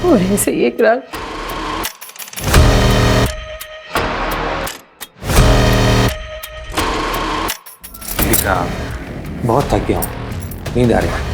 और ऐसे ही एक रात बहुत थक गया हूँ, नींद आ रही है।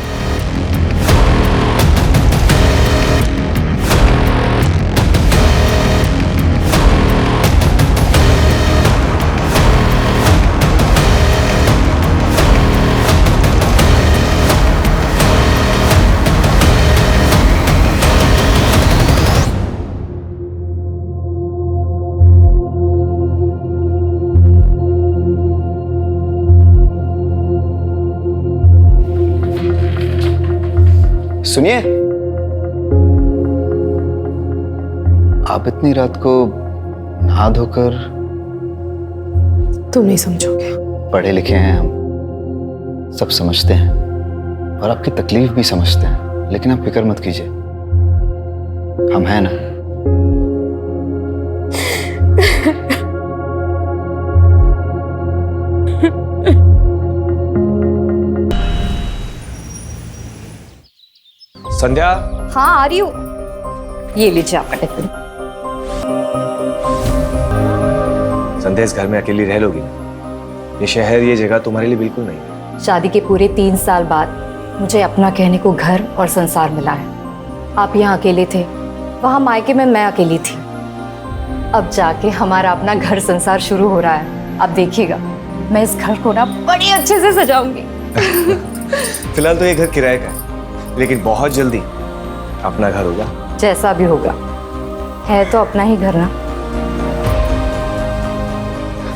सुनिए, आप इतनी रात को नहा धोकर? तुम नहीं समझोगे। पढ़े लिखे हैं हम, सब समझते हैं और आपकी तकलीफ भी समझते हैं, लेकिन आप फिक्र मत कीजिए, हम हैं ना। संध्या। हाँ आ रही हूँ। ये लीजिए आपका टिफिन। संध्या, इस घर में अकेली रह लोगी? ये शहर, ये जगह तुम्हारे लिए बिल्कुल नहीं है। शादी के पूरे 3 साल बाद मुझे अपना कहने को घर और संसार मिला है। आप यहाँ अकेले थे, वहाँ मायके में मैं अकेली थी। अब जाके हमारा अपना घर संसार शुरू हो रहा है। आप देखिएगा, मैं इस घर को ना बड़ी अच्छे से सजाऊंगी। फिलहाल तो ये घर किराए का है, लेकिन बहुत जल्दी अपना घर होगा। जैसा भी होगा, है तो अपना ही घर ना।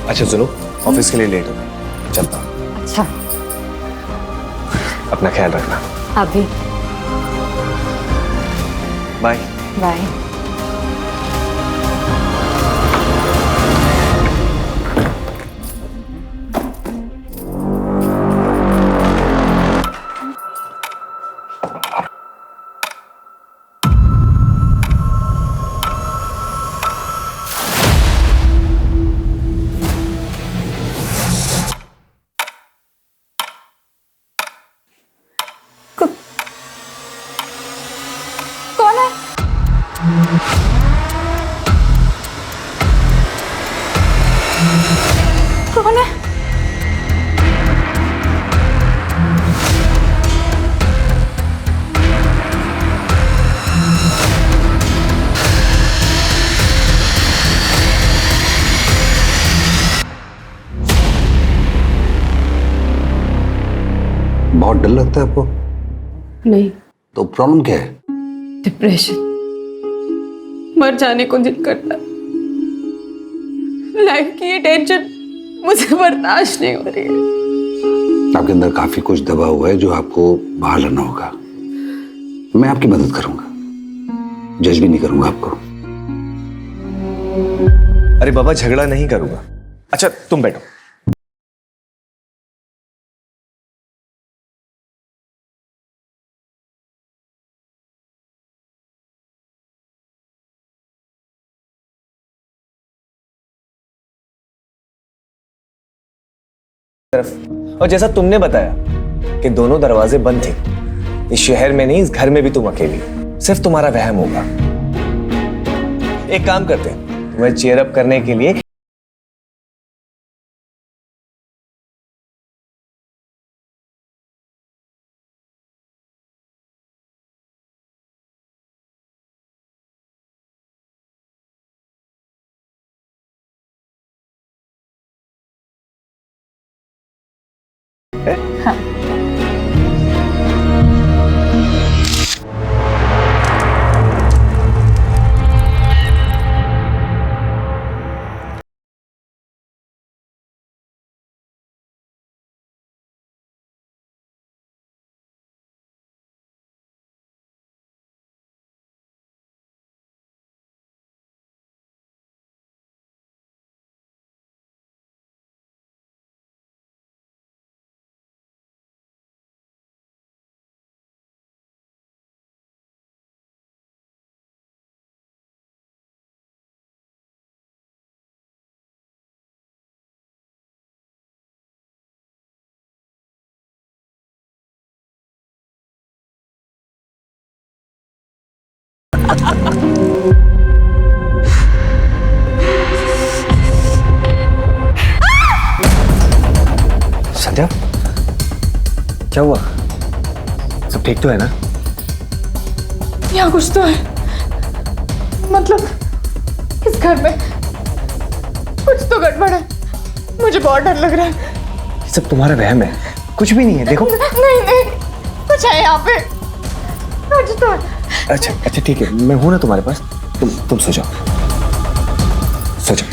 अच्छा सुनो, ऑफिस के लिए लेट हो गई, चलता हूँ। अच्छा, अपना ख्याल रखना। आप भी। बाय। बाय। कौन है? कौन है? बहुत डर लगता है आपको? नहीं, तो प्रॉब्लम क्या है? डिप्रेशन। मर जाने को दिल करता। लाइफ की ये टेंशन मुझे बर्दाश्त नहीं हो रही है। आपके अंदर काफी कुछ दबा हुआ है जो आपको बाहर लाना होगा। मैं आपकी मदद करूंगा, जज भी नहीं करूंगा आपको। अरे बाबा, झगड़ा नहीं करूंगा। अच्छा तुम बैठो। और जैसा तुमने बताया कि दोनों दरवाजे बंद थे, इस शहर में नहीं, इस घर में भी तुम अकेली, सिर्फ तुम्हारा वहम होगा। एक काम करते हैं, तुम्हें चीयर अप करने के लिए हाँ। संध्या, क्या हुआ? सब ठीक तो है ना? यहाँ कुछ तो है, मतलब इस घर में कुछ तो गड़बड़ है। मुझे बहुत डर लग रहा है। ये सब तुम्हारा वहम है, कुछ भी नहीं है। देखो नहीं, कुछ है यहाँ पे, कुछ तो है। अच्छा ठीक है, मैं हूं ना तुम्हारे पास। तुम सो जाओ, सो जाओ।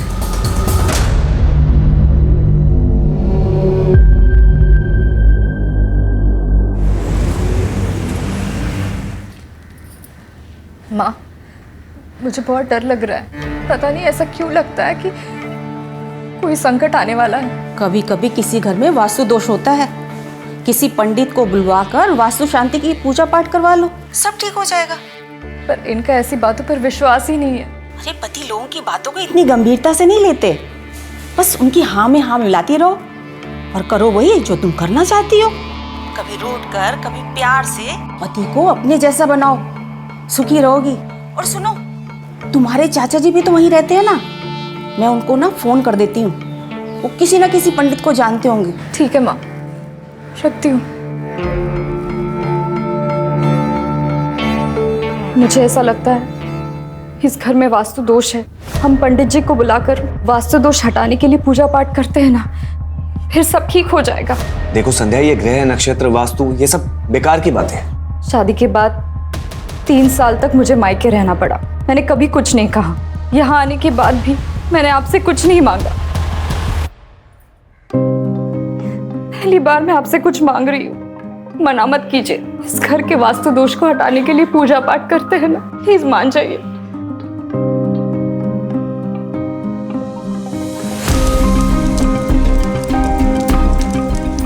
माँ, मुझे बहुत डर लग रहा है। पता नहीं ऐसा क्यों लगता है कि कोई संकट आने वाला है। कभी कभी किसी घर में वास्तु दोष होता है, किसी पंडित को बुलवाकर वास्तु शांति की पूजा पाठ करवा लो, सब ठीक हो जाएगा। पर इनका ऐसी बातों पर विश्वास ही नहीं है। अरे पति लोगों की बातों को इतनी गंभीरता से नहीं लेते, बस उनकी हाँ में हाँ मिलाती रहो और करो वही जो तुम करना चाहती हो। कभी रूठ कर कभी प्यार से पति को अपने जैसा बनाओ, सुखी रहोगी। और सुनो, तुम्हारे चाचा जी भी तो वहीं रहते हैं ना, मैं उनको ना फोन कर देती हूँ, वो किसी ना किसी पंडित को जानते होंगे। ठीक है माँ, रखती हूँ। मुझे ऐसा लगता है इस घर में वास्तु दोष है। हम पंडित जी को बुलाकर वास्तु दोष हटाने के लिए पूजा पाठ करते हैं ना, फिर सब ठीक हो जाएगा। देखो संध्या, ये ग्रह नक्षत्र वास्तु ये सब बेकार की बातें हैं। शादी के बाद 3 साल तक मुझे मायके रहना पड़ा। मैंने कभी कुछ नहीं कहा। यहाँ आने के बाद भी मैंने आपसे कुछ नहीं मांगा। पहली बार मैं आपसे कुछ मांग रही हूँ, मना मत कीजिए। इस घर के वास्तु दोष को हटाने के लिए पूजा पाठ करते हैं ना, प्लीज मान जाइए।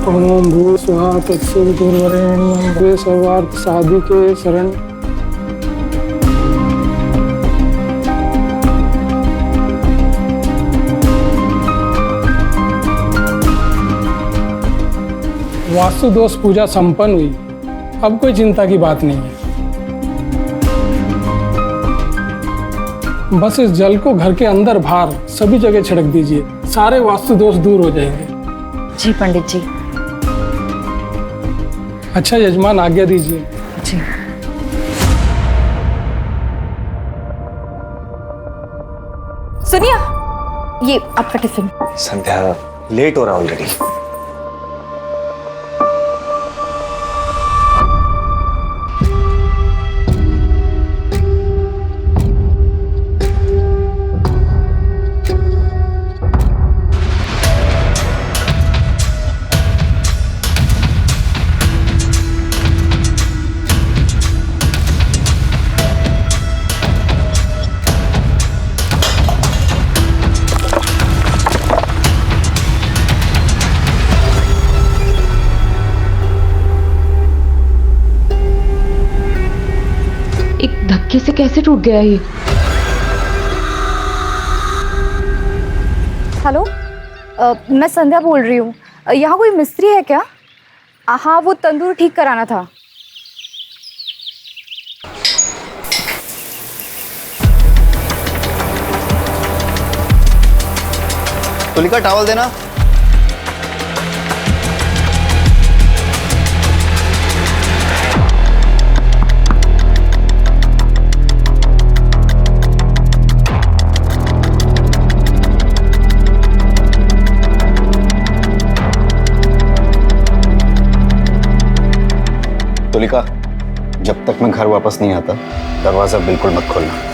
ओम भू स्वाहा तत्सवितुर्वरेण्यं भवे सर्वार्थ साधिके शरण। वास्तु दोष पूजा संपन्न हुई, अब कोई चिंता की बात नहीं है। बस इस जल को घर के अंदर बाहर सभी जगह छिड़क दीजिए, सारे वास्तु दोष दूर हो जाएंगे। जी पंडित जी। अच्छा यजमान, आज्ञा दीजिए। जी। सुनिए, ये आपका टिफिन। संध्या, लेट हो रहा ऑलरेडी। धक्के से कैसे टूट गया ये? हेलो, मैं संध्या बोल रही हूँ। यहाँ कोई मिस्त्री है क्या? हाँ, वो तंदूर ठीक कराना था। तुलिका, टॉवल देना। तुलिका, जब तक मैं घर वापस नहीं आता दरवाजा बिल्कुल मत खोलना।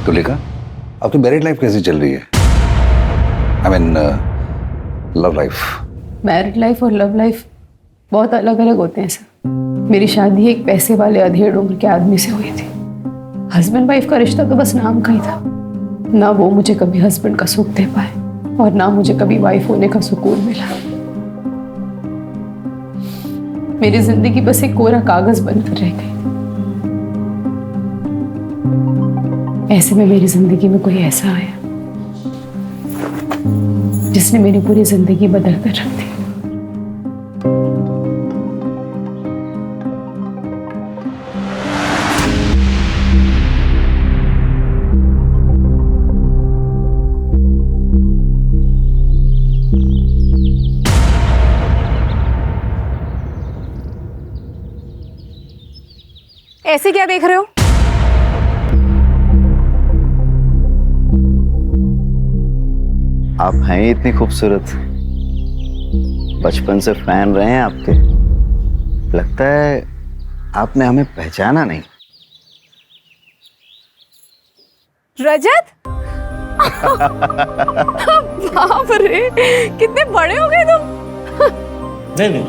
तुलिका, आपकी मैरिड लाइफ कैसी चल रही है? I mean love life. Married life और लव लाइफ बहुत अलग अलग होते हैं सर। मेरी शादी एक पैसे वाले अधेड़ उम्र के आदमी से हुई थी। हस्बैंड वाइफ का रिश्ता तो बस नाम का ही था, ना वो मुझे कभी हस्बैंड का सुख दे पाए और ना मुझे कभी वाइफ होने का सुकून मिला। मेरी जिंदगी बस एक कोरा कागज बनकर रह गई। ऐसे में मेरी जिंदगी में कोई ऐसा आया जिसने मेरी पूरी जिंदगी बदल कर रख दी। ऐसे क्या देख रहे हो? आप हैं ही इतनी खूबसूरत, बचपन से फैन रहे हैं आपके। लगता है आपने हमें पहचाना नहीं। रजत? बाप रे, कितने बड़े हो गए तुम। नहीं।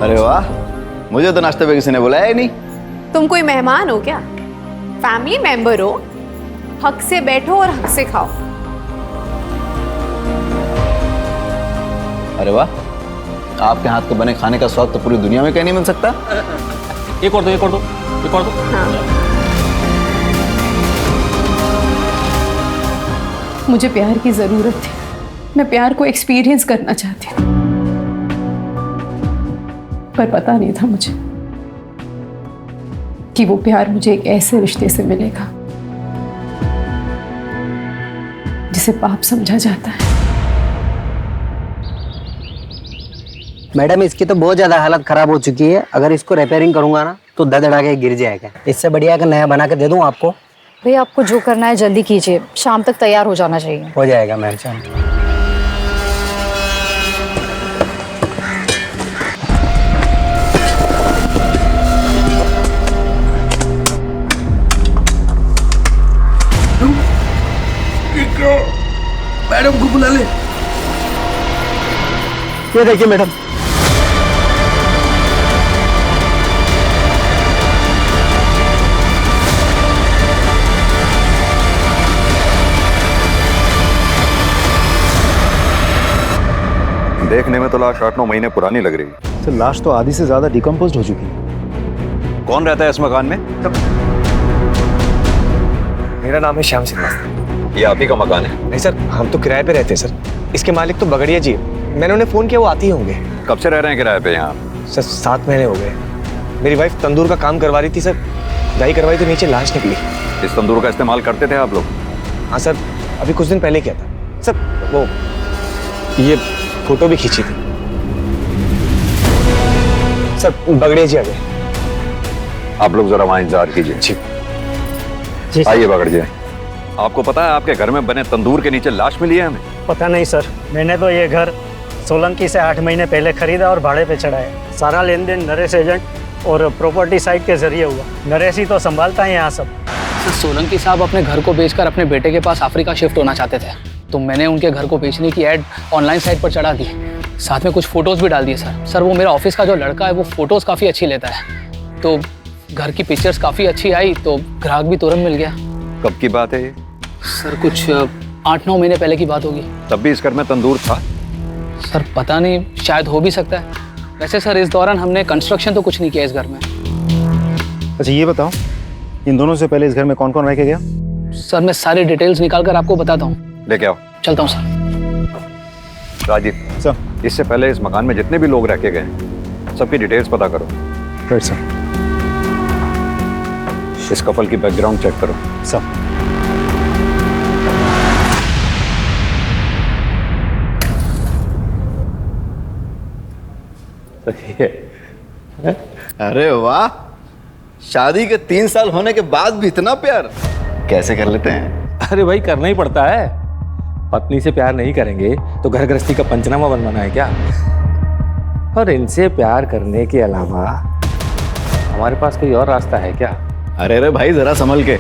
अरे वाह, मुझे तो नाश्ते पे किसी ने बुलाया ही नहीं। तुम कोई मेहमान हो क्या? फैमिली मेंबर हो। हक से बैठो और हक से खाओ। अरे वाह, आपके हाथ के बने खाने का स्वाद तो पूरी दुनिया में कहीं नहीं मिल सकता। एक और दो। हाँ। मुझे प्यार की जरूरत थी। मैं प्यार को एक्सपीरियंस करना चाहती थी, पर पता नहीं था मुझे कि वो प्यार मुझे एक ऐसे रिश्ते से मिलेगा जिसे पाप समझा जाता है। मैडम, इसकी तो बहुत ज्यादा हालत खराब हो चुकी है। अगर इसको रिपेयरिंग करूंगा ना तो धड़धड़ा के गिर जाएगा। इससे बढ़िया का नया बना के दे दूं आपको। भैया आपको जो करना है जल्दी कीजिए, शाम तक तैयार हो जाना चाहिए। हो जाएगा मैम, शाम। मैडम को बुला ले। ये देखिए मैडम, देखने में तो लाश 8-9 महीने पुरानी लग रही है। तो लाश तो आधी से ज्यादा डिकम्पोज हो चुकी है। कौन रहता है इस मकान में? मेरा नाम है श्याम सिन्हा। ये आप ही का मकान है? नहीं सर, हम तो किराए पे रहते हैं सर। इसके मालिक तो बगड़िया जी। मैंने उन्हें फोन किया, वो आते ही होंगे। कब से रह रहे हैं किराए पे यहाँ? सर 7 महीने हो गए। मेरी वाइफ तंदूर का काम करवा रही थी सर, खुदाई करवाई तो नीचे लाश निकली। इस तंदूर का इस्तेमाल करते थे आप लोग? हाँ सर, अभी कुछ दिन पहले किया था सर। वो ये फोटो भी खींची थी सर। बगड़िया जी आ गए। आप लोग जरा वहाँ इंतजार कीजिए। जी। आइए बगड़िया। आपको पता है आपके घर में बने तंदूर के नीचे लाश मिली है हमें? पता नहीं सर। मैंने तो ये घर सोलंकी से 8 महीने पहले खरीदा और भाड़े पे चढ़ाया। सारा लेन देन नरेश एजेंट और प्रॉपर्टी साइट के जरिए हुआ। नरेश ही तो संभालता है यहाँ सब। सर, सोलंकी साहब अपने घर को बेचकर अपने बेटे के पास अफ्रीका शिफ्ट होना चाहते थे, तो मैंने उनके घर को बेचने की ऐड ऑनलाइन साइट पर चढ़ा दी। साथ में कुछ फोटोज भी डाल दिए सर। वो मेरा ऑफिस का जो लड़का है वो फोटोज काफ़ी अच्छी लेता है, तो घर की पिक्चर्स काफ़ी अच्छी आई तो ग्राहक भी तुरंत मिल गया। कब की बात है ये? सर कुछ 8-9 महीने पहले की बात होगी। तब भी इस घर में तंदूर था? सर पता नहीं, शायद हो भी सकता है। वैसे सर इस दौरान हमने कंस्ट्रक्शन तो कुछ नहीं किया इस घर में। अच्छा ये बताओ, इन दोनों से पहले इस घर में कौन कौन रह के गया? सर मैं सारी डिटेल्स निकाल कर आपको बताता हूँ। लेके आओ। चलता हूँ सर। राजीव सर। इससे पहले इस मकान में जितने भी लोग रह के गए सबकी डिटेल्स पता करो। Right sir. इस कपल की बैकग्राउंड चेक करो। सर। अरे वाह, शादी के 3 साल होने के बाद भी इतना प्यार कैसे कर लेते हैं? अरे भाई करना ही पड़ता है। पत्नी से प्यार नहीं करेंगे तो घर गृहस्थी का पंचनामा बनवाना है क्या? और इनसे प्यार करने के अलावा हमारे पास कोई और रास्ता है क्या? अरे भाई जरा संभल के।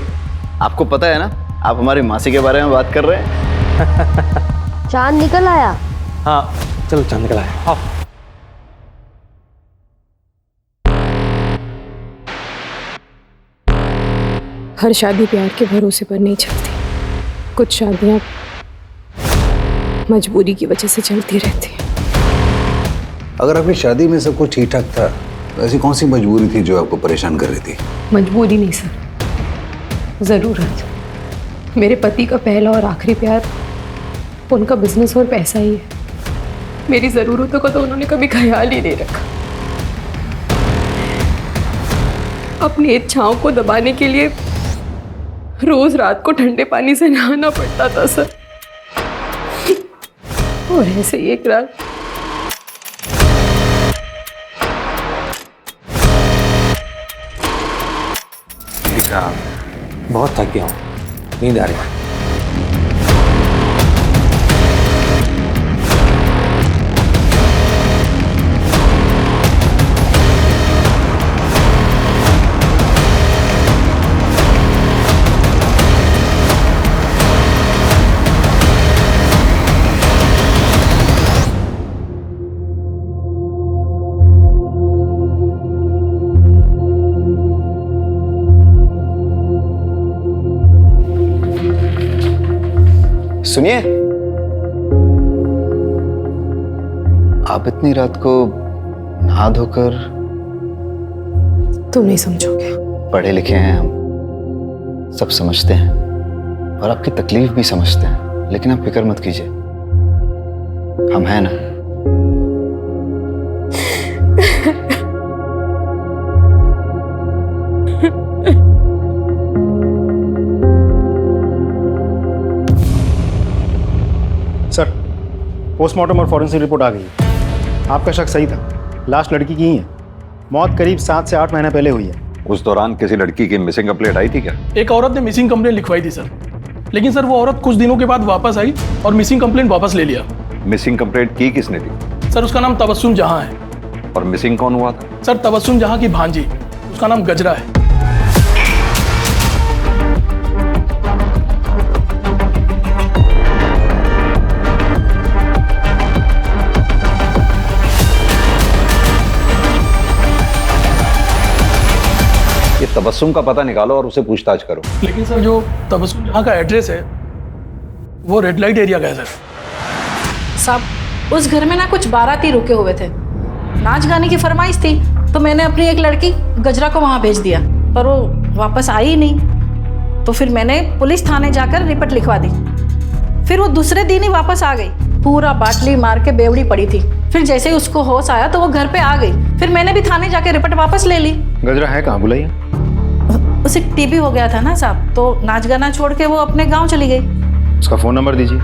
आपको पता है ना, आप हमारी मासी के बारे में बात कर रहे हैं। चांद निकल आया। हाँ चलो, चांद निकल आया। आओ। हर शादी प्यार के भरोसे पर नहीं चलती। कुछ शादियां मजबूरी की वजह से चलती रहती है। अगर आपकी शादी में सब कुछ ठीक ठाक था तो ऐसी कौन सी मजबूरी थी जो आपको परेशान कर रही थी? मजबूरी नहीं सर, ज़रूरत। मेरे पति का पहला और आखिरी प्यार उनका बिजनेस और पैसा ही है। मेरी ज़रूरतों का तो उन्होंने कभी ख्याल ही नहीं रखा। अपनी इच्छाओं को दबाने के लिए रोज रात को ठंडे पानी से नहाना पड़ता था सर। और ऐसे ही एक रात बहुत थक गया हूँ, नींद आ रही है। सुनिए, आप इतनी रात को नहा धोकर? तुम नहीं समझोगे। पढ़े लिखे हैं हम, सब समझते हैं और आपकी तकलीफ भी समझते हैं, लेकिन आप फिक्र मत कीजिए, हम हैं ना। सर, पोस्टमार्टम और फॉरेंसिक रिपोर्ट आ गई है। आपका शक सही था, लाश लड़की की ही है। मौत करीब 7 से 8 महीने पहले हुई है। उस दौरान किसी लड़की की मिसिंग कंप्लेंट आई थी क्या? एक औरत ने मिसिंग कंप्लेंट लिखवाई थी सर, लेकिन सर वो औरत कुछ दिनों के बाद वापस आई और मिसिंग कंप्लेंट वापस ले लिया। मिसिंग कंप्लेंट की किसने थी? सर उसका नाम तबस्सुम जहां है। और मिसिंग कौन हुआ था? सर तबस्सुम जहां की भांजी, उसका नाम गजरा है। ये तबस्सुम का पता निकालो और उसे पूछताछ करो। लेकिन सर जो तबस्सुम जहां का एड्रेस है वो रेड लाइट एरिया का है सर। साहब उस घर में ना कुछ बाराती रुके हुए थे, नाच गाने की फरमाइश थी, तो मैंने अपनी एक लड़की गजरा को वहां भेज दिया, पर वो वापस आई ही नहीं। तो फिर मैंने पुलिस थाने जाकर रिपोर्ट लिखवा दी। फिर वो दूसरे दिन ही वापस आ गई, पूरा बाटली मार के बेवड़ी पड़ी थी। फिर जैसे ही उसको होश आया तो वो घर पे आ गई। फिर मैंने भी थाने जाके रिपोर्ट वापस ले ली। गजरा है कहाँ, बुलाइए। उसे टीबी हो गया था ना साहब, तो नाच गाना छोड़ के वो अपने गांव चली गई। उसका फोन नंबर दीजिए।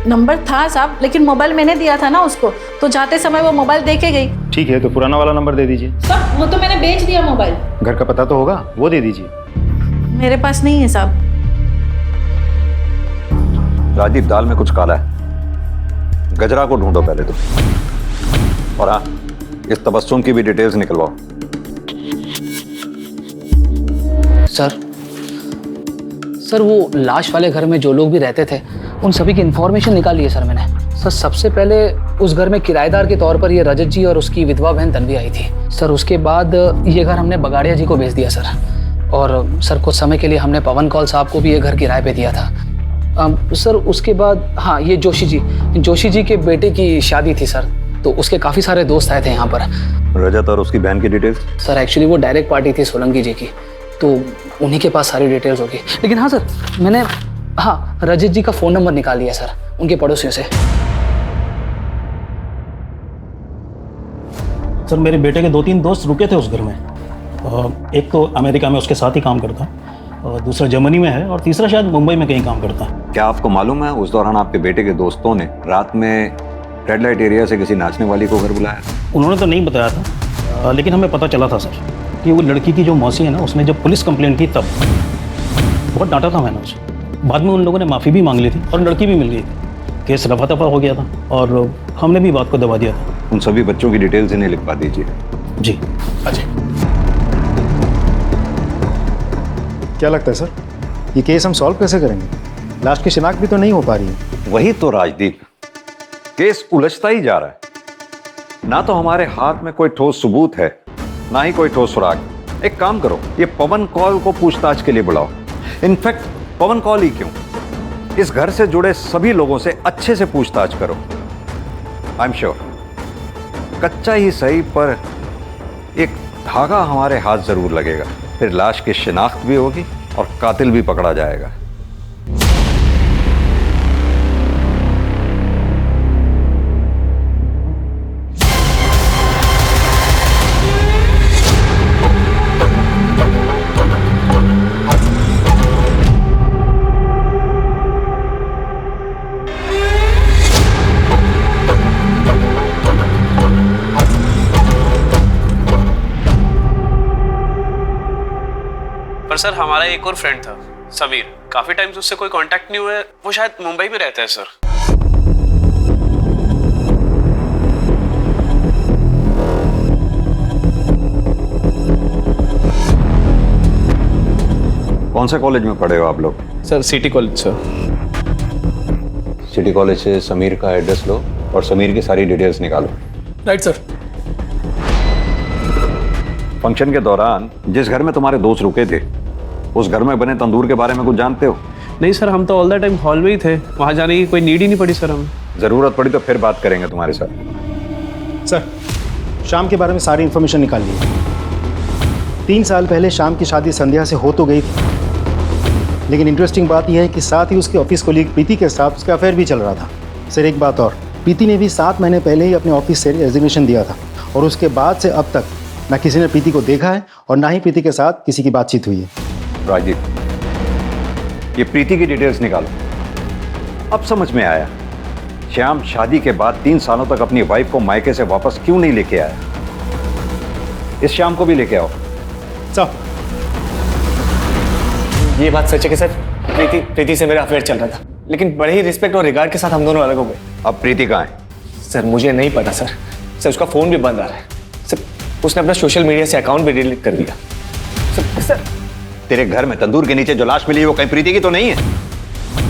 नंबर था साहब, लेकिन मोबाइल मैंने दिया था ना उसको, तो जाते समय वो मोबाइल दे के गई। ठीक है, तो पुराना वाला नंबर दे दीजिए। साहब वो तो मैंने बेच दिया मोबाइल। घर का पता तो होगा, वो दे दीजिए। मेरे पास नहीं है साहब। राजीव, दाल में कुछ काला है, गजरा को ढूंढो पहले तुम। और हाँ, इस तबस्सुम की भी डिटेल्स निकलवाओ। सर वो लाश वाले घर में जो लोग भी रहते थे उन सभी की इन्फॉर्मेशन निकाली है सर मैंने। सर सबसे पहले उस घर में किराएदार के तौर पर ये रजत जी और उसकी विधवा बहन तन्वी आई थी सर। उसके बाद ये घर हमने बगाड़िया जी को बेच दिया सर। और सर कुछ समय के लिए हमने पवन कौल साहब को भी ये घर किराए पे दिया था सर। उसके बाद हाँ, ये जोशी जी के बेटे की शादी थी सर, तो उसके काफ़ी सारे दोस्त आए थे यहाँ पर। रजत और उसकी बहन की डिटेल्स? सर एक्चुअली वो डायरेक्ट पार्टी थी सोलंकी जी की, तो उन्हीं के पास सारी डिटेल्स होगी। लेकिन हाँ सर, मैंने हाँ रजत जी का फ़ोन नंबर निकाल लिया सर उनके पड़ोसियों से। सर मेरे बेटे के 2-3 दोस्त रुके थे उस घर में। एक तो अमेरिका में उसके साथ ही काम करता, और दूसरा जर्मनी में है, और तीसरा शायद मुंबई में कहीं काम करता है। क्या आपको मालूम है उस दौरान आपके बेटे के दोस्तों ने रात में रेड लाइट एरिया से किसी नाचने वाली को घर बुलाया? उन्होंने तो नहीं बताया था, लेकिन हमें पता चला था सर कि वो लड़की की जो मौसी है ना, उसने जब पुलिस कंप्लेंट की तब बहुत डांटा था मैंने उसे। बाद में उन लोगों ने माफ़ी भी मांग ली थी और लड़की भी मिल गई थी। केस रफा दफा हो गया था और हमने भी बात को दबा दिया था। उन सभी बच्चों की डिटेल्स इन्हें लिखवा दीजिए। जी। अजय, क्या लगता है सर, ये केस हम सॉल्व कैसे करेंगे? लाश की शिनाख्त भी तो नहीं हो पा रही है। वही तो राजदीप, केस उलझता ही जा रहा है। ना तो हमारे हाथ में कोई ठोस सबूत है, ना ही कोई ठोस सुराग। एक काम करो, ये पवन कौल को पूछताछ के लिए बुलाओ। इनफैक्ट पवन कौल ही क्यों, इस घर से जुड़े सभी लोगों से अच्छे से पूछताछ करो। आई एम श्योर कच्चा ही सही पर एक धागा हमारे हाथ जरूर लगेगा, फिर लाश की शिनाख्त भी होगी और कातिल भी पकड़ा जाएगा। पर सर हमारा एक और फ्रेंड था समीर, काफी टाइम से उससे कोई कांटेक्ट नहीं हुआ है। वो शायद मुंबई में रहता है सर। कौन से कॉलेज में पढ़े हो आप लोग? Sir city college sir. City college से समीर का एड्रेस लो और समीर की सारी डिटेल्स निकालो। Right sir. फंक्शन के दौरान जिस घर में तुम्हारे दोस्त रुके थे उस घर में बने तंदूर के बारे में कुछ जानते हो? नहीं सर, हम तो ऑल द टाइम हॉल में ही थे, वहां जाने की कोई नीड ही नहीं पड़ी सर हमें। जरूरत पड़ी तो फिर बात करेंगे तुम्हारे साथ। सर, शाम के बारे में सारी इन्फॉर्मेशन निकाल ली। 3 साल पहले शाम की शादी संध्या से हो तो गई थी, लेकिन इंटरेस्टिंग बात यह है कि साथ ही उसके ऑफिस कोलीग प्रीति के साथ उसका अफेयर भी चल रहा था। सर एक बात और, प्रीति ने भी 7 महीने पहले ही अपने ऑफिस से रेजिग्नेशन दिया था और उसके बाद से अब तक ना किसी ने प्रीति को देखा है और ना ही प्रीति के साथ किसी की बातचीत हुई है। राजीव, ये प्रीति की डिटेल्स निकालो। अब समझ में आया श्याम शादी के बाद 3 सालों तक अपनी वाइफ को मायके से वापस क्यों नहीं लेके आया। इस श्याम को भी लेके आओ। सर, ये बात सच है कि सर प्रीति से मेरा अफेयर चल रहा था, लेकिन बड़े ही रिस्पेक्ट और रिगार्ड के साथ हम दोनों अलग हो गए। अब प्रीति कहाँ है? सर मुझे नहीं पता सर। सर उसका फोन भी बंद आ रहा है सर, उसने अपना सोशल मीडिया से अकाउंट भी डिलीट कर दिया। सर तेरे घर में तंदूर के नीचे जो लाश मिली वो कहीं प्रीति की तो नहीं है?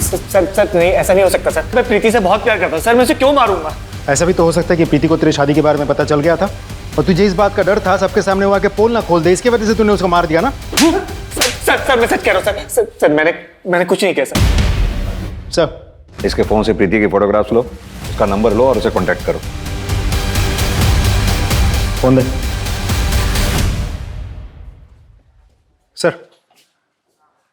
सर नहीं, ऐसा नहीं हो सकता सर। मैं प्रीति से बहुत प्यार करता हूँ सर, मैं उसे क्यों मारूंगा? ऐसा भी तो हो सकता है कि प्रीति को तेरी शादी के बारे में पता चल गया था और तुझे इस बात का डर था सबके सामने हुआ कि पोल ना खोल दे, इसकी वजह से तूने उसको मार दिया ना। सर मैं सच कह रहा हूँ सर, मैंने कुछ नहीं किया सर। इसके फोन से प्रीति की फोटोग्राफ्स लो, उसका नंबर लो और उसे कांटेक्ट करो। फोन दे। सर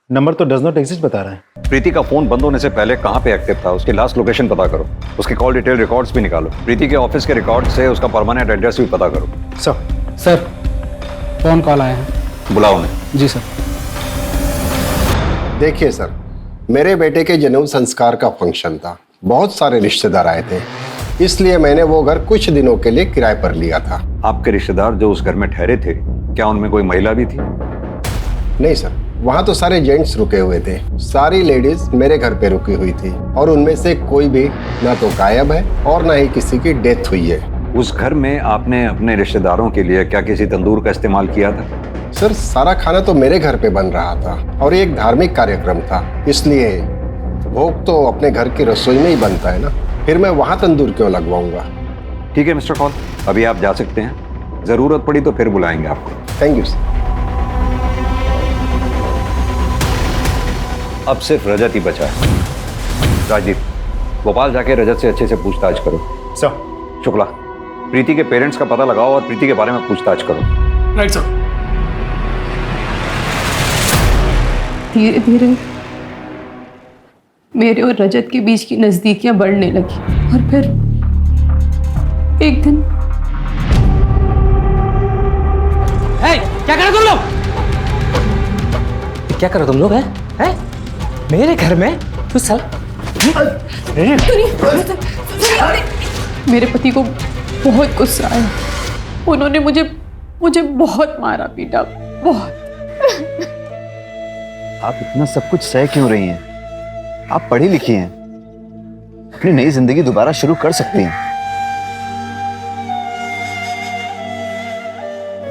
नंबर तो डज नॉट एग्जिस्ट बता रहा है। प्रीति का फोन बंद होने से पहले कहां पे एक्टिव था, उसकी लास्ट लोकेशन पता करो, उसके कॉल डिटेल रिकॉर्ड्स भी निकालो, प्रीति के ऑफिस के रिकॉर्ड से उसका परमानेंट एड्रेस भी पता करो। सर फोन कॉल आया है, बुलाओ उन्हें। जी सर। देखिए सर, मेरे बेटे के जनेऊ संस्कार का फंक्शन था, बहुत सारे रिश्तेदार आए थे, इसलिए मैंने वो घर कुछ दिनों के लिए किराए पर लिया था। आपके रिश्तेदार जो उस घर में ठहरे थे, क्या उनमें कोई महिला भी थी? नहीं सर, वहाँ तो सारे जेंट्स रुके हुए थे, सारी लेडीज मेरे घर पे रुकी हुई थी और उनमें से कोई भी ना तो गायब है और ना ही किसी की डेथ हुई है। उस घर में आपने अपने रिश्तेदारों के लिए क्या किसी तंदूर का इस्तेमाल किया था? सर सारा खाना तो मेरे घर पे बन रहा था और ये एक धार्मिक कार्यक्रम था, इसलिए भोग तो अपने घर की रसोई में ही बनता है ना, फिर मैं वहाँ तंदूर क्यों लगवाऊंगा। ठीक है मिस्टर कॉल, अभी आप जा सकते हैं, जरूरत पड़ी तो फिर बुलाएंगे आपको। Thank you sir. अब सिर्फ रजत ही बचा है। राजीव, भोपाल जाके रजत से अच्छे से पूछताछ करो। सर। शुक्ला, प्रीति के पेरेंट्स का पता लगाओ और प्रीति के बारे में पूछताछ करो। Right sir. धीरे धीरे मेरे और रजत के बीच की नजदीकियां बढ़ने लगी और फिर एक दिन क्या करो तुम लोग? क्या करो तुम लोग? हैं? मेरे घर में तू साल मेरे पति को बहुत गुस्सा आया, उन्होंने मुझे बहुत मारा पीटा, बहुत। आप इतना सब कुछ सह क्यों रही हैं? आप पढ़ी लिखी हैं, अपनी नई जिंदगी दोबारा शुरू कर सकती हैं।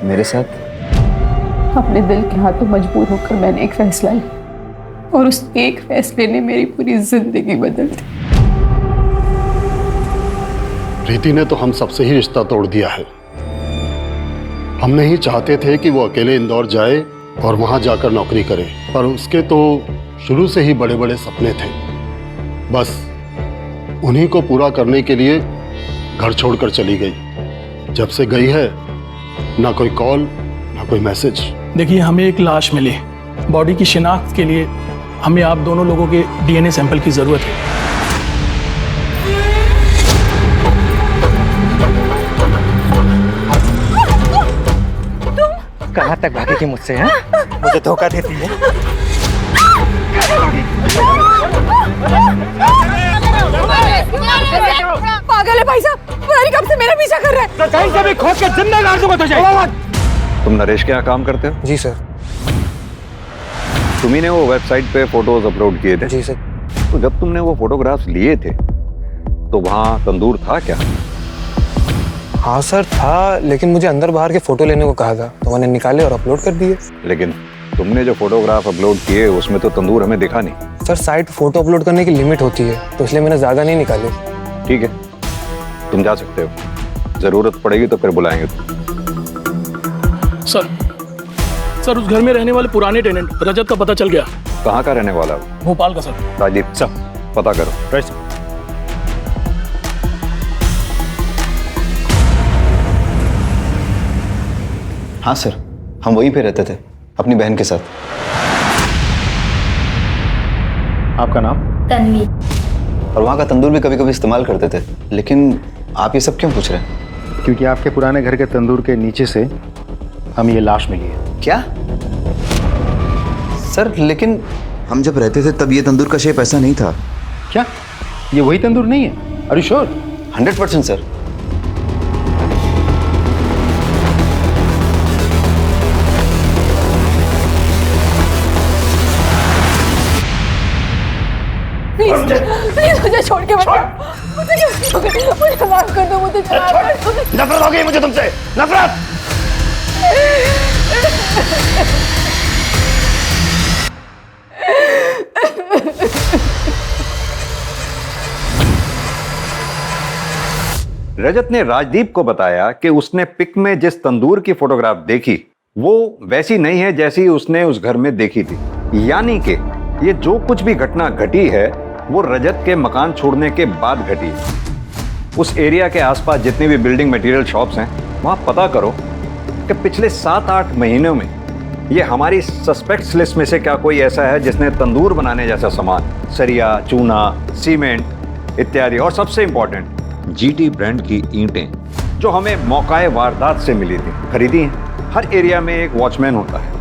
मेरे साथ अपने दिल के हाथों मजबूर होकर मैंने एक फैसला लिया और उस एक फैसले ने मेरी पूरी जिंदगी बदल दी। प्रीति ने तो हम सबसे ही रिश्ता तोड़ दिया है। हम नहीं चाहते थे कि वो अकेले इंदौर जाए और वहां जाकर नौकरी करे, पर उसके तो शुरू से ही बड़े बड़े सपने थे। बस उन्हीं को पूरा करने के लिए घर छोड़कर चली गई। जब से गई है ना कोई कॉल ना कोई मैसेज। देखिए, हमें एक लाश मिली। बॉडी की शिनाख्त के लिए हमें आप दोनों लोगों के डीएनए सैंपल की जरूरत है। कहाँ तक भागेगी मुझसे हैं? मुझे धोखा देती है। पागल है भाई साहब, पता नहीं कब से मेरा पीछा कर रहा है। तो कहीं से भी खोज के जिंदा गाड़ दूंगा तुझे। तुम नरेश के यहाँ काम करते हो? जी सर। तुम्ही ने वो वेबसाइट पे फोटोज अपलोड किए थे? जी सर। तो जब तुमने वो फोटोग्राफ्स लिए थे तो वहाँ तंदूर था क्या? हाँ सर था, लेकिन मुझे अंदर बाहर के फोटो लेने को कहा था तो मैंने निकाले और अपलोड कर दिए। लेकिन तुमने जो फोटोग्राफ अपलोड किए उसमें तो तंदूर हमें दिखा नहीं। सर साइट फोटो अपलोड करने की लिमिट होती है तो इसलिए मैंने ज्यादा नहीं निकाले। ठीक है, तुम जा सकते हो। जरूरत पड़ेगी तो फिर बुलाएंगे। सर उस घर में रहने वाले पुराने टेनेंट रजत का पता चल गया। कहाँ का रहने वाला? भोपाल का सर। राजीव सर पता करो। Right sir. हाँ सर, हम वहीं पे रहते थे अपनी बहन के साथ। आपका नाम? तन्वी। और वहाँ का तंदूर भी कभी कभी इस्तेमाल करते थे। लेकिन आप ये सब क्यों पूछ रहे हैं? क्योंकि आपके पुराने घर के तंदूर के नीचे से हमें ये लाश मिली है। क्या सर? लेकिन हम जब रहते थे तब ये तंदूर का शेप ऐसा नहीं था। क्या ये वही तंदूर नहीं है? Are you sure? 100% sir. Please मुझे छोड़ के मत। मुझे माफ कर दो, मुझे नफरत हो गई मुझे तुमसे, नफरत। रजत ने राजदीप को बताया कि उसने पिक में जिस तंदूर की फोटोग्राफ देखी वो वैसी नहीं है जैसी उसने उस घर में देखी थी। यानी कि ये जो कुछ भी घटना घटी है वो रजत के मकान छोड़ने के बाद घटी है। उस एरिया के आसपास जितनी भी बिल्डिंग मटेरियल शॉप्स हैं वहां पता करो कि पिछले 7-8 महीनों में ये हमारी सस्पेक्ट्स लिस्ट में से क्या कोई ऐसा है जिसने तंदूर बनाने जैसा सामान, सरिया, चूना, सीमेंट इत्यादि, और सबसे इंपॉर्टेंट जीटी ब्रांड की ईंटें जो हमें मौकाए वारदात से मिली थी, खरीदी हैं। हर एरिया में एक वॉचमैन होता है।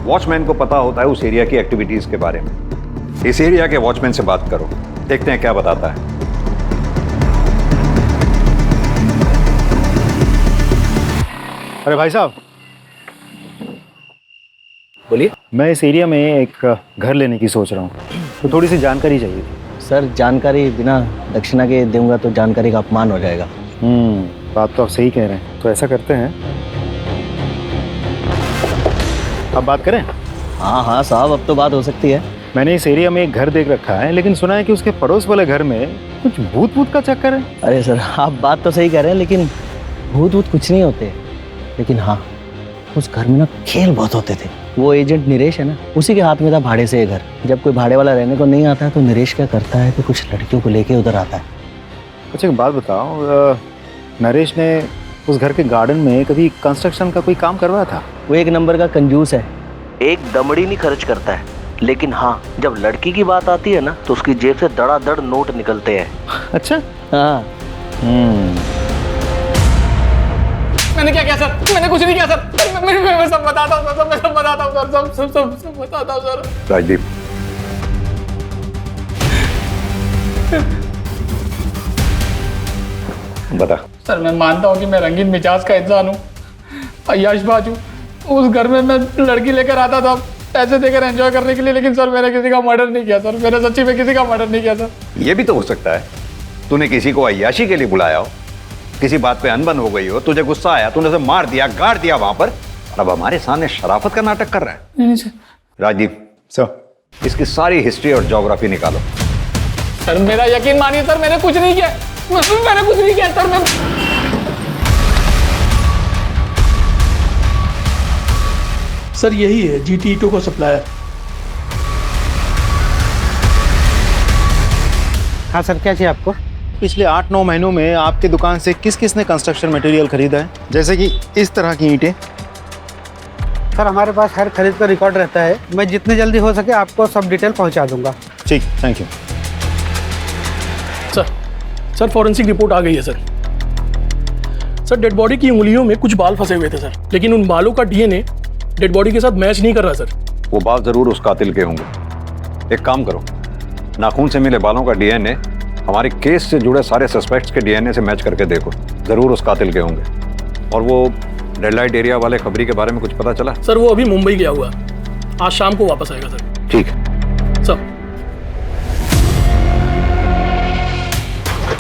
वॉचमैन को पता होता है उस एरिया की एक्टिविटीज के बारे में। इस एरिया के वॉचमैन से बात करो, देखते हैं क्या बताता है। अरे भाई साहब, बोलिए। मैं इस एरिया में एक घर लेने की सोच रहा हूँ, तो थोड़ी सी जानकारी चाहिए थी। सर जानकारी बिना दक्षिणा के दूंगा तो जानकारी का अपमान हो जाएगा। बात तो आप सही कह रहे हैं। तो ऐसा करते हैं, अब बात करें? हाँ हाँ साहब, अब तो बात हो सकती है। मैंने इस एरिया में एक घर देख रखा है, लेकिन सुना है कि उसके पड़ोस वाले घर में कुछ भूत भूत का चक्कर है। अरे सर आप बात तो सही कह रहे हैं, लेकिन भूत भूत कुछ नहीं होते। लेकिन हाँ, उस घर में ना खेल बहुत होते थे। वो एजेंट नरेश है ना, उसी के हाथ में था भाड़े से ये घर। जब कोई भाड़े वाला रहने को नहीं आता है तो नरेश क्या करता है कि कुछ लड़कियों को लेके उधर आता है। अच्छा एक बात बताओ, नरेश ने उस घर के गार्डन में कभी कंस्ट्रक्शन का कोई काम करवाया था? वो एक नंबर का कंजूस है, एक दमड़ी नहीं खर्च करता है। लेकिन हाँ, जब लड़की की बात आती है ना तो उसकी जेब से धड़ाधड़ नोट निकलते हैं। अच्छा। हाँ। मैंने क्या किया सर? मैंने कुछ नहीं किया सर। मैं सब बताता हूँ सर, मैं सब बताता हूँ सर, सब बताता हूँ सर। राजदीप, बता। सर मैं मानता हूँ कि मैं रंगीन मिजाज का इंसान हूँ, अय्याशबाज हूँ। उस घर में मैं लड़की लेकर आता था पैसे देकर एंजॉय करने के लिए, लेकिन सर मैंने किसी का मर्डर नहीं किया सर। मैंने सच्ची में किसी का मर्डर नहीं किया सर। ये भी तो हो सकता है तूने किसी को अय्याशी के लिए बुलाया हो, किसी बात पे अनबन हो गई हो, तुझे गुस्सा आया, तूने उसे मार दिया, गाड़ दिया वहां पर, और अब हमारे सामने शराफत का नाटक कर रहा है। नहीं सर। राजीव सर, इसकी सारी हिस्ट्री और ज्योग्राफी निकालो। सर मेरा यकीन मानिए सर, मैंने कुछ नहीं किया। मैंने कुछ नहीं किया सर। मैं सर यही है जीटी ईटो का सप्लायर। हाँ सर, क्या चाहिए आपको? पिछले 8-9 महीनों में आपकी दुकान से किस किस ने कंस्ट्रक्शन मटेरियल खरीदा है, जैसे कि इस तरह की ईंटें? सर हमारे पास हर खरीद का रिकॉर्ड रहता है, मैं जितने जल्दी हो सके आपको सब डिटेल पहुंचा दूंगा। ठीक, thank you. Sir forensic report आ गई है सर। सर डेड बॉडी की उंगलियों में कुछ बाल फंसे हुए थे सर, लेकिन उन बालों का डीएनए डेड बॉडी के साथ मैच नहीं कर रहा सर। वो बाल जरूर उस कातिल के होंगे। एक काम करो, नाखून से मिले बालों का डीएनए हमारे केस से जुड़े सारे सस्पेक्ट्स के डीएनए से मैच करके देखो, जरूर उस कातिल के होंगे। और वो रेड लाइट एरिया वाले खबरी के बारे में कुछ पता चला? सर वो अभी मुंबई गया हुआ, आज शाम को वापस आएगा सर। ठीक है सर।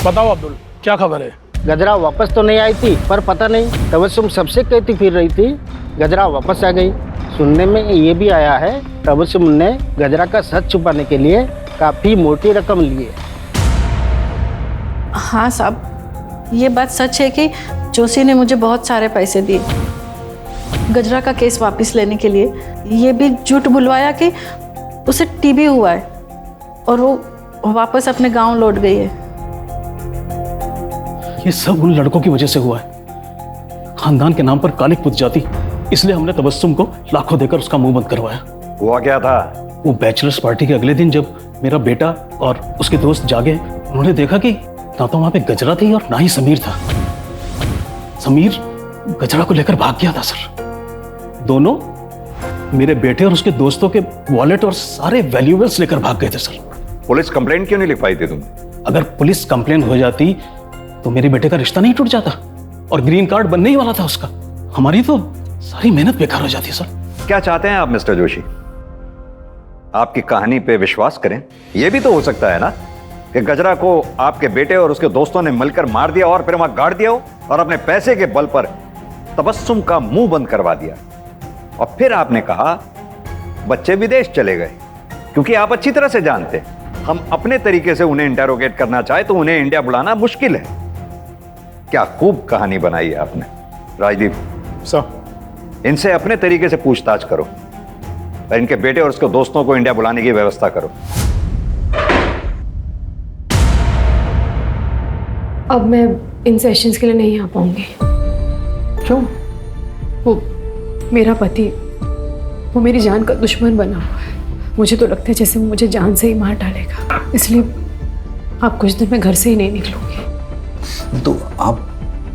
बताओ अब्दुल, क्या खबर है? गजरा वापस तो नहीं आई थी, पर पता नहीं तबस्सुम सबसे कहती फिर रही थी गजरा वापस आ गई। सुनने में ये भी आया है तबस्सुम ने गजरा का सच छुपाने के लिए काफी मोटी रकम ली है। हाँ साहब, ये बात सच है कि जोशी ने मुझे बहुत सारे पैसे दिए गजरा का केस वापस लेने के लिए। ये भी झूठ बुलवाया कि उसे टीबी हुआ है और वो वापस अपने गांव लौट गई है। ये सब उन लड़कों की वजह से हुआ है। खानदान के नाम पर कालिक पुत जाती, इसलिए हमने तबस्सुम को लाखों देकर उसका मुंह बंद करवाया। हुआ क्या था? वो बैचलर्स पार्टी के अगले दिन जब मेरा बेटा और उसके दोस्त जागे, उन्होंने देखा कि ना तो वहां पे गजरा थी और ना ही समीर था। समीर गजरा को लेकर भाग गया था सर। दोनों मेरे बेटे और उसके दोस्तों के वॉलेट और सारे वैल्यूएबल्स लेकर भाग गए थे सर। पुलिस कंप्लेंट क्यों नहीं लिख पाई थी तुम? अगर पुलिस कंप्लेंट हो जाती तो मेरे बेटे का रिश्ता नहीं टूट जाता और ग्रीन कार्ड बनने ही वाला था उसका। हमारी तो सारी मेहनत बेकार हो जाती सर। क्या चाहते हैं आप मिस्टर जोशी? आपकी कहानी पे विश्वास करें? यह भी तो हो सकता है ना कि गजरा को आपके बेटे और उसके दोस्तों ने मिलकर मार दिया और फिर वहां गाड़ दिया हो और अपने पैसे के बल पर तबस्सुम का मुंह बंद करवा दिया। और फिर आपने कहा बच्चे विदेश चले गए, क्योंकि आप अच्छी तरह से जानते हम अपने तरीके से उन्हें इंटेरोगेट करना चाहे तो उन्हें इंडिया बुलाना मुश्किल है। क्या खूब कहानी बनाई है आपने। राजदीप सर, इनसे अपने तरीके से पूछताछ करो और इनके बेटे और उसके दोस्तों को इंडिया बुलाने की व्यवस्था करो। अब मैं इन सेशंस के लिए नहीं आ पाऊंगी। क्यों? वो मेरा पति, वो मेरी जान का दुश्मन बना हुआ है। मुझे तो लगता है जैसे वो मुझे जान से ही मार डालेगा, इसलिए आप कुछ दिन में घर से ही नहीं निकलूंगी। तो आप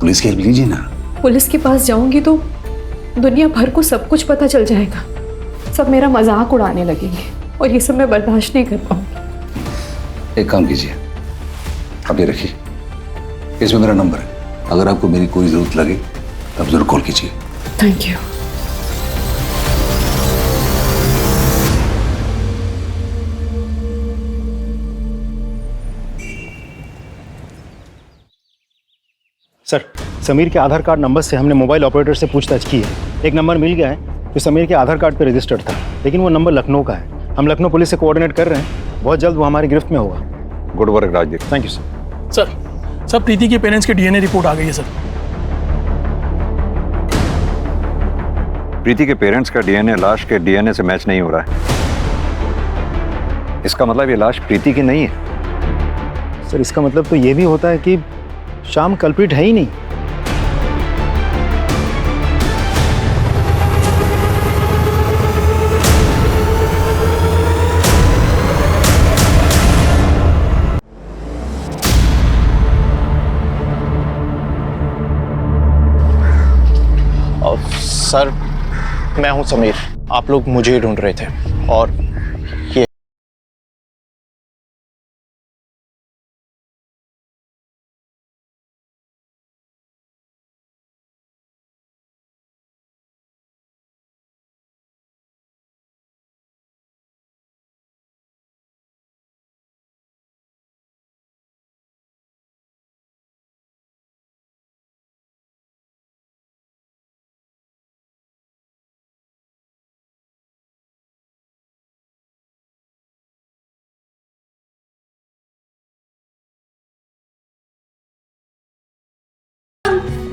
पुलिस की हेल्प लीजिए ना। पुलिस के पास जाऊंगी तो दुनिया भर को सब कुछ पता चल जाएगा, सब मेरा मजाक उड़ाने लगेंगे और ये सब मैं बर्दाश्त नहीं कर पाऊंगी। एक काम कीजिए, आप ये रखिए, इसमें मेरा नंबर है, अगर आपको मेरी कोई जरूरत लगे तब जरूर कॉल कीजिए। Thank you. सर, समीर के आधार कार्ड नंबर से हमने मोबाइल ऑपरेटर से पूछताछ की है। एक नंबर मिल गया है जो समीर के आधार कार्ड पर रजिस्टर्ड था, लेकिन वो नंबर लखनऊ का है। हम लखनऊ पुलिस से कोऑर्डिनेट कर रहे हैं, बहुत जल्द वो हमारी गिरफ्त में होगा। Good work Rajdeep. Thank you sir. Sir Preeti के पेरेंट्स की डीएनए रिपोर्ट आ गई है सर। प्रीति के पेरेंट्स का डीएनए लाश के डीएनए से मैच नहीं हो रहा है। इसका मतलब ये लाश प्रीति की नहीं है। सर, इसका मतलब तो ये भी होता है कि श्याम कल्प्रिट है ही नहीं। सर, मैं हूं समीर, आप लोग मुझे ही ढूंढ रहे थे और ये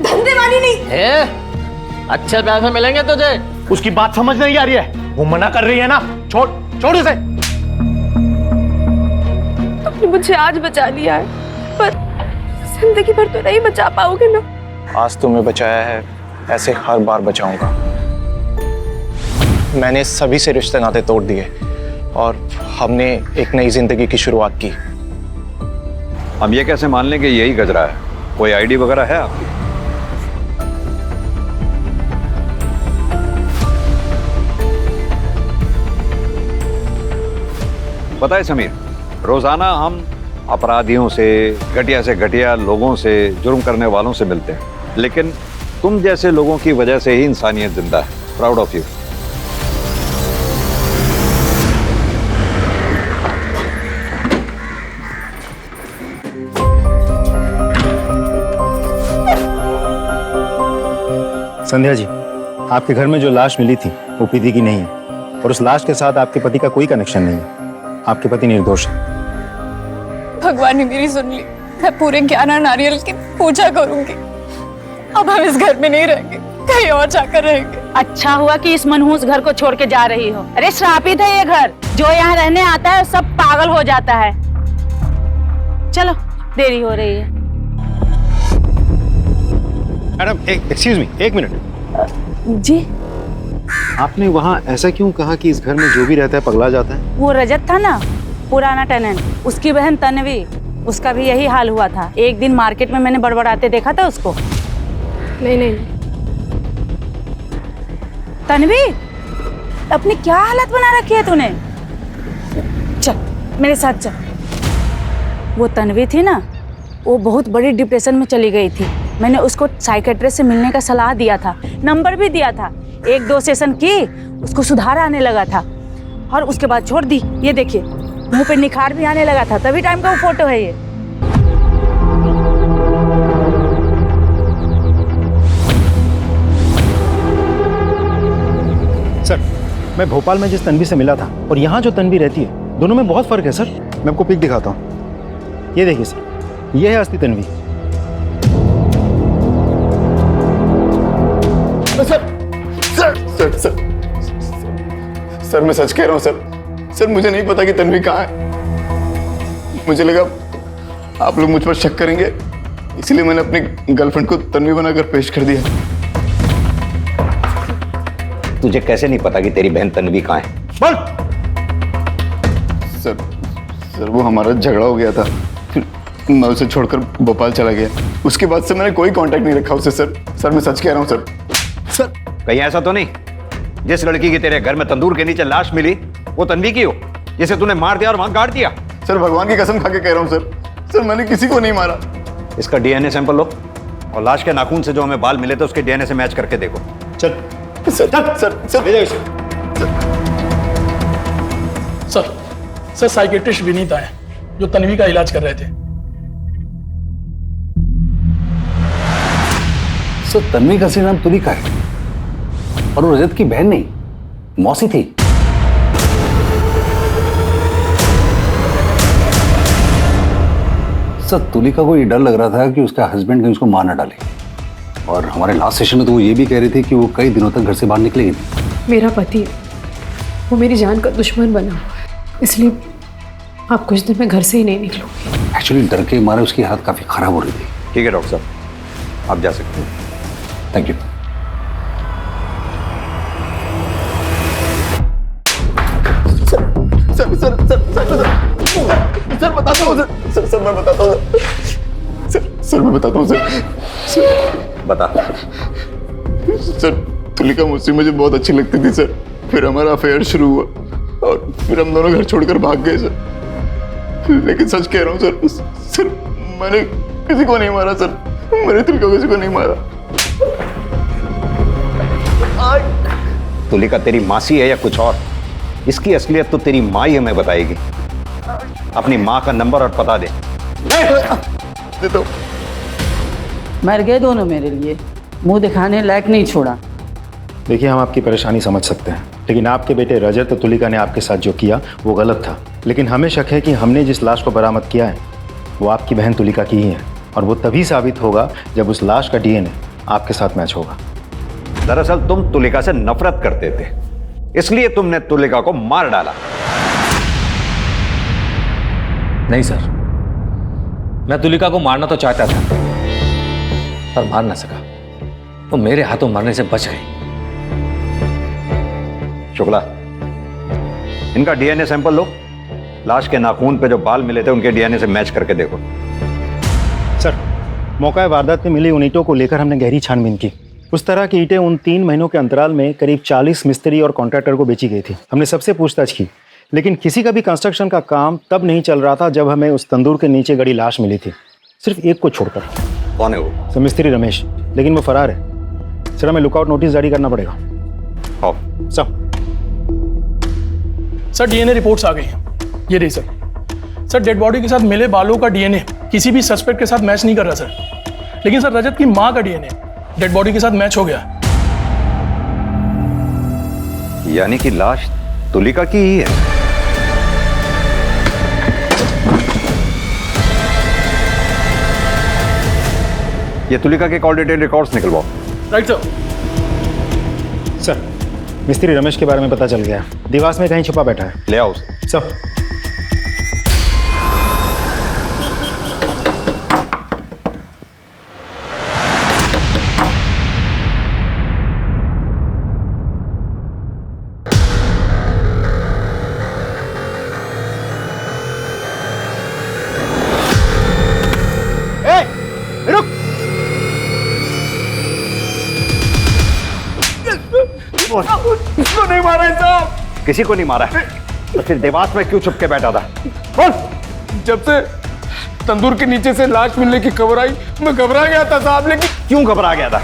धंधे वाली नहीं। अच्छे पैसे मिलेंगे तुझे। उसकी बात समझ नहीं आ रही है, वो मना कर रही है ना। छोड़ छोड़ उसे। आपने मुझे आज बचा लिया है, पर जिंदगी भर तो नहीं बचा पाओगे ना। आज तुम्हें बचाया है, ऐसे हर बार बचाऊंगा। मैंने सभी से रिश्ते नाते तोड़ दिए और हमने एक नई जिंदगी की शुरुआत की। हम ये कैसे मान लें कि यही गजरा है? कोई आईडी वगैरह है आपकी? पता है समीर, रोजाना हम अपराधियों से घटिया लोगों से, जुर्म करने वालों से मिलते हैं, लेकिन तुम जैसे लोगों की वजह से ही इंसानियत जिंदा है। Proud of you. Sandhya ji, आपके घर में जो लाश मिली थी वो प्रीति की नहीं है, और उस लाश के साथ आपके पति का कोई कनेक्शन नहीं है। आपके पति निर्दोष है। भगवान ने मेरी सुन ली। मैं पूरे ज्ञाना नारियल की पूजा करूंगी। अब हम इस घर में नहीं रहेंगे, कहीं और जाकर रहेंगे। अच्छा हुआ कि इस मनहूस घर को छोड़ के जा रही हो। अरे श्रापित है ये घर, जो यहाँ रहने आता है सब पागल हो जाता है। चलो, देरी हो रही है। मैडम, एक्सक्यूज मी, एक मिनट। जी, आपने वहाँ ऐसा क्यों कहा कि इस घर में जो भी रहता है पगला जाता है? वो रजत था ना, पुराना टेनेंट, उसकी बहन तन्वी, उसका भी यही हाल हुआ था। एक दिन मार्केट में मैंने बड़बड़ाते देखा था उसको। नहीं। तन्वी, अपनी क्या हालत बना रखी है तूने? चल मेरे साथ चल। वो तन्वी थी ना, वो बहुत बड़ी डिप्रेशन में चली गई थी। मैंने उसको साइकेट्रिस्ट से मिलने का सलाह दिया था, नंबर भी दिया था। 1-2 सेशन की, उसको सुधार आने लगा था, और उसके बाद छोड़ दी। ये देखिए, मुंह पे निखार भी आने लगा था। तभी टाइम का वो फोटो है ये। सर, मैं भोपाल में जिस तन्वी से मिला था और यहाँ जो तन्वी रहती है, दोनों में बहुत फर्क है सर। मैं आपको पिक दिखाता हूँ। ये देखिए सर, ये है असली तन्वी। सर मैं सच कह रहा हूँ सर, मुझे नहीं पता कि तन्वी कहाँ है। मुझे लगा आप लोग मुझ पर शक करेंगे, इसलिए मैंने अपनी गर्लफ्रेंड को तन्वी बनाकर पेश कर दिया। तुझे कैसे नहीं पता कि तेरी बहन तन्वी कहाँ है? बोल। सर वो हमारा झगड़ा हो गया था, फिर मैं उसे छोड़कर भोपाल चला गया। उसके बाद से मैंने कोई कांटेक्ट नहीं रखा उससे। सर मैं सच कह रहा हूँ सर। कहीं ऐसा तो नहीं जिस लड़की की तेरे घर में तंदूर के नीचे लाश मिली वो तन्वी की हो, जिसे तूने मार दिया और वहां गाड़ दिया? सर भगवान की कसम खा के कह रहा हूँ सर, मैंने किसी को नहीं मारा। इसका डीएनए सैंपल लो और लाश के नाखून से जो हमें बाल मिले थे उसके डीएनए से मैच करके देखो। सर साइकेट्रिस्ट विनीता है जो तन्वी का इलाज कर रहे थे। सर, तन्वी का असली नाम तुलिका है और वो रजत की बहन नहीं, मौसी थी। सर, तुलिका को ये डर लग रहा था कि उसका हस्बैंड कहीं उसको मार न डाले, और हमारे लास्ट सेशन में तो वो ये भी कह रही थी कि वो कई दिनों तक घर से बाहर निकलेगी नहीं। मेरा पति, वो मेरी जान का दुश्मन बना हुआ है, इसलिए आप कुछ दिन में घर से ही नहीं निकलूंगी। एक्चुअली डर के मारे उसकी हालत काफी खराब हो रही थी। ठीक है डॉक्टर साहब, आप जा सकते हैं। Thank you. सर बताता हूँ सर मैं बताता हूँ सर मैं बताता हूँ सर। बता। सर तुलिका मुझसे मुझे बहुत अच्छी लगती थी सर, फिर हमारा अफेयर शुरू हुआ और फिर हम दोनों घर छोड़कर भाग गए सर। लेकिन सच कह रहा हूँ सर मैंने किसी को नहीं मारा सर, मैंने तुलिका को किसी को नहीं मारा। तुलिका तेरी मासी है या कुछ और? इसकी असलियत तो तेरी माँ ही हमें बताएगी। अपनी माँ का नंबर और पता दे। तो मर गए दोनों मेरे लिए, मुंह दिखाने लायक नहीं छोड़ा। देखिए, हम आपकी परेशानी समझ सकते हैं, लेकिन आपके बेटे रजत और तुलिका ने आपके साथ जो किया वो गलत था। लेकिन हमें शक है कि हमने जिस लाश को बरामद किया है वो आपकी बहन तुलिका की ही है, और वो तभी साबित होगा जब उस लाश का डीएनए आपके साथ मैच होगा। दरअसल तुम तुलिका से नफरत करते थे, इसलिए तुमने तुलिका को मार डाला। नहीं सर, मैं तुलिका को मारना तो चाहता था, पर मार ना सका। वो मेरे हाथों मरने से बच गई। शुक्ला, इनका डीएनए सैंपल लो। लाश के नाखून पे जो बाल मिले थे उनके डीएनए से मैच करके देखो। सर, मौका वारदात में मिली उन ईंटों को लेकर हमने गहरी छानबीन की। उस तरह की ईंटें उन 3 महीनों के अंतराल में करीब 40 मिस्त्री और कॉन्ट्रैक्टर को बेची गई थी। हमने सबसे पूछताछ की, लेकिन किसी का भी कंस्ट्रक्शन का काम तब नहीं चल रहा था जब हमें उस तंदूर के नीचे गड़ी लाश मिली थी, सिर्फ एक को छोड़कर। कौन है वो? सर, मिस्त्री रमेश, लेकिन वो फरार है। सर, हमें लुकआउट नोटिस जारी करना पड़ेगा। आओ। सर डीएनए रिपोर्ट्स आ गई हैं, ये रही सर। सर, डेड बॉडी के साथ मिले बालों का डीएनए किसी भी सस्पेक्ट के साथ मैच नहीं कर रहा सर, लेकिन सर रजत की मां का डीएनए डेड बॉडी के साथ मैच हो गया। यानी कि लाश तुलिका की ही है। ये तुलिका के कॉल डिटेल रिकॉर्ड्स निकलवाओ। Right sir. सर, मिस्त्री रमेश के बारे में पता चल गया, दीवार में कहीं छुपा बैठा है। ले आओ उसे। सर। किसको नहीं मारा है साहब? किसी को नहीं मारा है, तो फिर देवास में क्यों छुप के बैठा था? बोल। जब से तंदूर के नीचे से लाश मिलने की खबर आई, मैं घबरा गया था साहब। लेकिन क्यों घबरा गया था?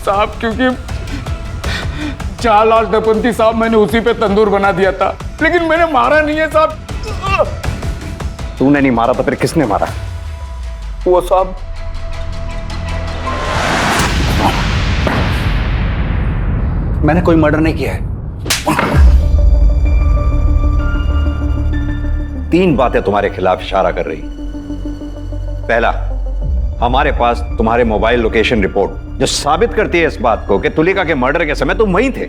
साहब क्योंकि 4 लाश दफन थी साहब, मैंने उसी पे तंदूर बना दिया था, लेकिन मैंने मारा नहीं है साहब। तूने नहीं मारा तो फिर किसने मारा? वो साहब मैंने कोई मर्डर नहीं किया है। 3 बातें तुम्हारे खिलाफ इशारा कर रही। पहला, हमारे पास तुम्हारे मोबाइल लोकेशन रिपोर्ट जो साबित करती है इस बात को कि तुलिका के मर्डर के समय तुम वहीं थे।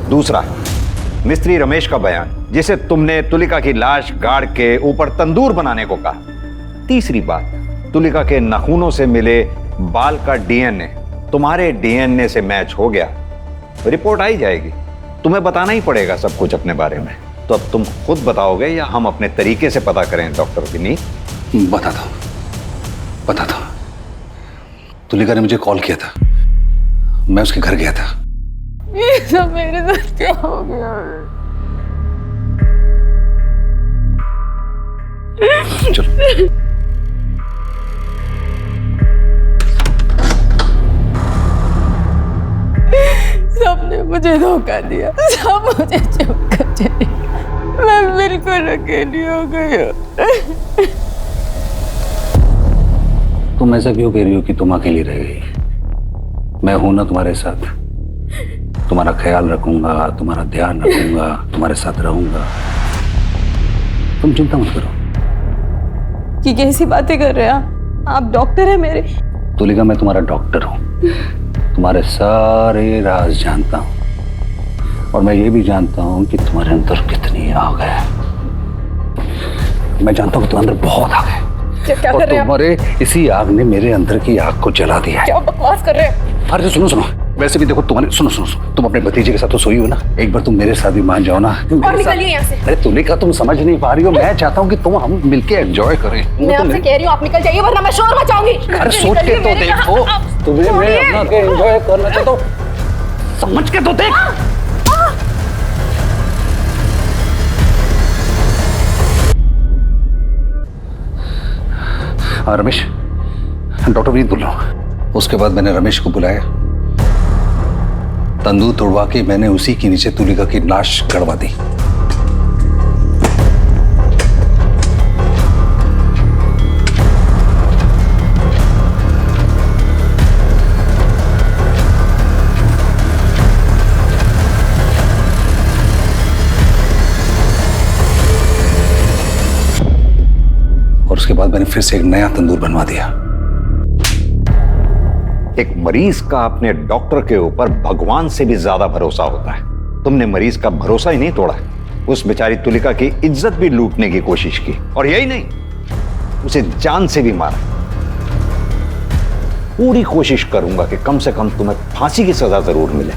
दूसरा, मिस्त्री रमेश का बयान जिसे तुमने तुलिका की लाश गाड़ के ऊपर तंदूर बनाने को कहा। तीसरी बात, तुलिका के नाखूनों से मिले बाल का डीएनए तुम्हारे डीएनए से मैच हो गया। रिपोर्ट आई जाएगी, तुम्हें बताना ही पड़ेगा सब कुछ अपने बारे में। तो अब तुम खुद बताओगे या हम अपने तरीके से पता करें डॉक्टर विनीत? बता दो। तुलिका ने मुझे कॉल किया था, मैं उसके घर गया था। ये सब मेरे साथ क्या हो गया? चलो। सबने मुझे धोखा दिया, सब मुझे चुप कर चले, मैं बिल्कुल अकेली हो गई हूँ। तुम ऐसा क्यों कह रही हो कि तुम अकेली रह गई? मैं हूं ना तुम्हारे साथ, तुम्हारा ख्याल रखूंगा, तुम्हारा ध्यान रखूंगा, तुम्हारे साथ रहूंगा। तुम चिंता मत करो। कि कैसी बातें कर रहे हैं आप? डॉक्टर है मेरे। तुलिका, मैं तुम्हारा डॉक्टर हूं, तुम्हारे सारे राज जानता हूं, और मैं ये भी जानता हूं कि तुम्हारे अंदर कितनी आग है। मैं जानता हूं कि तुम्हारे अंदर बहुत आग है, क्या और कर रहे हैं आप? तुम्हारे इसी आग ने मेरे अंदर की आग को जला दिया है। क्या बकवास कर रहे हैं? अरे सुनो, वैसे भी देखो तुम्हारे, सुनो, तुम अपने भतीजे के साथ तो सोई हो ना, एक बार तुम मेरे साथ भी मान जाओ ना। और निकलिए यहाँ से। अरे तुलिका, तुम समझ नहीं पा रही हो, मैं चाहता हूँ कि तुम हम मिलके एंजॉय करें। मैं आपसे कह रही हूँ आप निकल जाइए, वरना मैं शोर मचाऊंगी। अरे सोच के तो देखो, तुम्हें मैं अपना के एंजॉय करना चाहता हूँ, समझ के तो देख। हाँ रमेश, डॉक्टर विनीत बोल रहा हूँ। उसके बाद मैंने रमेश को बुलाया, तंदूर तोड़वा के मैंने उसी के नीचे तुलिका की लाश गड़वा दी। और उसके बाद मैंने फिर से एक नया तंदूर बनवा दिया। एक मरीज का अपने डॉक्टर के ऊपर भगवान से भी ज्यादा भरोसा होता है। तुमने मरीज का भरोसा ही नहीं तोड़ा, उस बेचारी तुलिका की इज्जत भी लूटने की कोशिश की। और यही नहीं, उसे जान से भी मारा। पूरी कोशिश करूंगा कि कम से कम तुम्हें फांसी की सजा जरूर मिले।